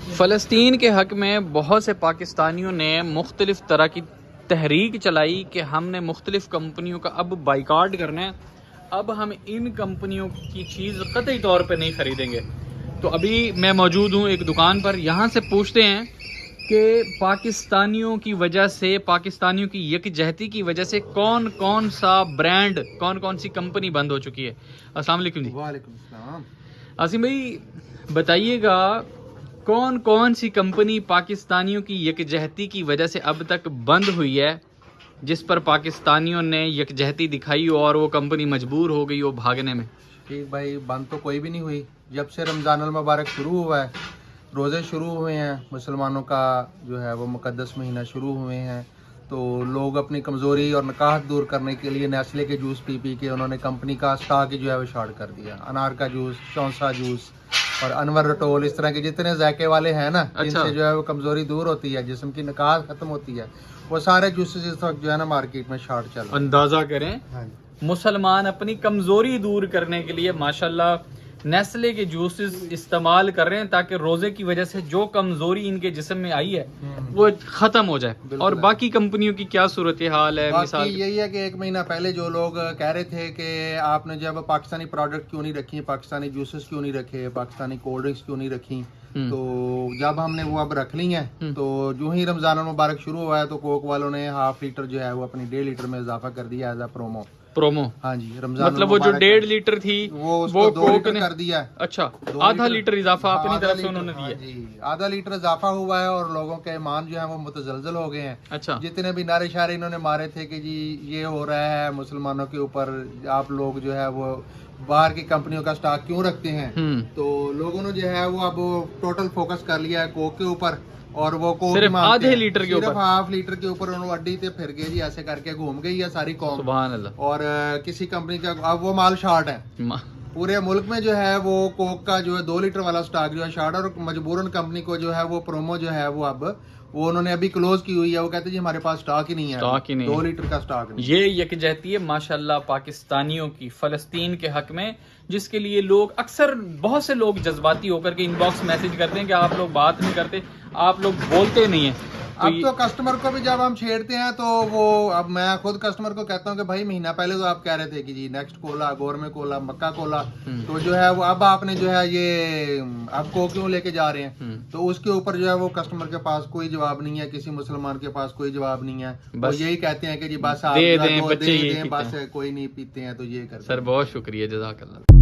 फ़लस्तीन के हक़ में बहुत से पाकिस्तानियों ने मुख्तलिफ़ तरह की तहरीक चलाई कि हमने मुख्तलिफ़ कंपनियों का अब बाइकाट करना है, अब हम इन कंपनियों की चीज़ कतई तौर पे नहीं ख़रीदेंगे। तो अभी मैं मौजूद हूँ एक दुकान पर, यहाँ से पूछते हैं कि पाकिस्तानियों की वजह से, पाकिस्तानियों की यकजहती की वजह से कौन कौन सा ब्रांड, कौन कौन सी कंपनी बंद हो चुकी है। अस्सलाम वालेकुम जी। वालेकुम सलाम। आसिम भाई बताइएगा, कौन कौन सी कंपनी पाकिस्तानियों की यकजहती की वजह से अब तक बंद हुई है, जिस पर पाकिस्तानियों ने यकजहती दिखाई और वो कंपनी मजबूर हो गई हो भागने में। ठीक भाई, बंद तो कोई भी नहीं हुई। जब से रमज़ान अल मुबारक शुरू हुआ है, रोज़े शुरू हुए हैं, मुसलमानों का जो है वो मुकद्दस महीना शुरू हुए हैं, तो लोग अपनी कमज़ोरी और नकाहत दूर करने के लिए नेस्ले के जूस पी पी के उन्होंने कंपनी का स्टॉक जो है वो शॉर्ट कर दिया। अनार का जूस, चौंसा जूस और अनवर रटोल, इस तरह के जितने जायके वाले हैं ना, जिनसे जो है वो कमज़ोरी दूर होती है, जिस्म की नकाहत ख़त्म होती है, वो सारे जूसेस इस वक्त जो है ना मार्केट में शॉर्ट चल रहे हैं। अंदाज़ा करें, हाँ, मुसलमान अपनी कमज़ोरी दूर करने के लिए माशाल्लाह नेस्ले के जूसेस इस्तेमाल कर रहे हैं, ताकि रोज़े की वजह से जो कमज़ोरी इनके जिस्म में आई है वो ख़त्म हो जाए। और बाकी कंपनियों की क्या सूरत हाल है? मिसाल यही है कि 1 महीना पहले जो लोग कह रहे थे कि आपने जब पाकिस्तानी प्रोडक्ट क्यों नहीं रखी, पाकिस्तानी जूसेस क्यों नहीं रखे, पाकिस्तानी कोल्ड ड्रिंक्स क्यों नहीं रखी, तो जब हमने वो अब रख ली हैं, तो जो ही रमज़ान मुबारक शुरू हुआ है तो कोक वालों ने ½ लीटर जो है वो अपनी 1.5 लीटर में इजाफा कर दिया एज अ प्रोमो। हाँ जी, रमजान मतलब वो जो 1.5 लीटर थी वो कोक ने कर दिया है। अच्छा, ½ लीटर इजाफा अपनी तरफ से उन्होंने दिया। जी, ½ लीटर इजाफा हुआ है और लोगों के ईमान जो है वो मुतजलजल हो गए हैं। अच्छा, जितने भी नारे शारे इन्होंने मारे थे कि जी ये हो रहा है मुसलमानों के ऊपर, आप लोग जो है वो बाहर की कंपनियों का स्टॉक क्यों रखते हैं, तो लोगों ने जो है वो अब टोटल फोकस कर लिया है कोक के ऊपर, और वो कोक सिर्फ ½ लीटर के ऊपर, सिर्फ ½ लीटर के ऊपर उन्होंने अड्डी ते फिर गए जी, ऐसे करके घूम गई है सारी कौम। सुभान अल्लाह। और किसी कंपनी का अब वो माल शॉर्ट है पूरे मुल्क में, जो है वो कोक का जो है 2 लीटर वाला स्टॉक जो है शॉर्ट है, और मजबूरन कंपनी को जो है वो प्रोमो जो है वो अब वो उन्होंने अभी क्लोज की हुई है। वो कहते हैं जी हमारे पास स्टॉक ही नहीं है, 2 लीटर का स्टॉक नहीं। ये यकजहती है माशाल्लाह पाकिस्तानियों की फ़लस्तीन के हक में, जिसके लिए लोग अक्सर, बहुत से लोग जज्बाती होकर के इनबॉक्स मैसेज करते हैं कि आप लोग बात नहीं करते, आप लोग बोलते नहीं है। अब तो कस्टमर को भी जब हम छेड़ते हैं तो वो, अब मैं खुद कस्टमर को कहता हूँ कि भाई महीना पहले तो आप कह रहे थे कि जी नेक्स्ट कोला, गोरमे कोला, मक्का कोला, तो जो है वो अब आपने जो है ये आपको क्यों लेके जा रहे हैं, तो उसके ऊपर जो है वो कस्टमर के पास कोई जवाब नहीं है, किसी मुसलमान के पास कोई जवाब नहीं है। वो यही कहते हैं कि जी बस आप दे दें, बस कोई नहीं पीते हैं तो ये करते हैं। सर बहुत शुक्रिया, जज़ाकल्लाह।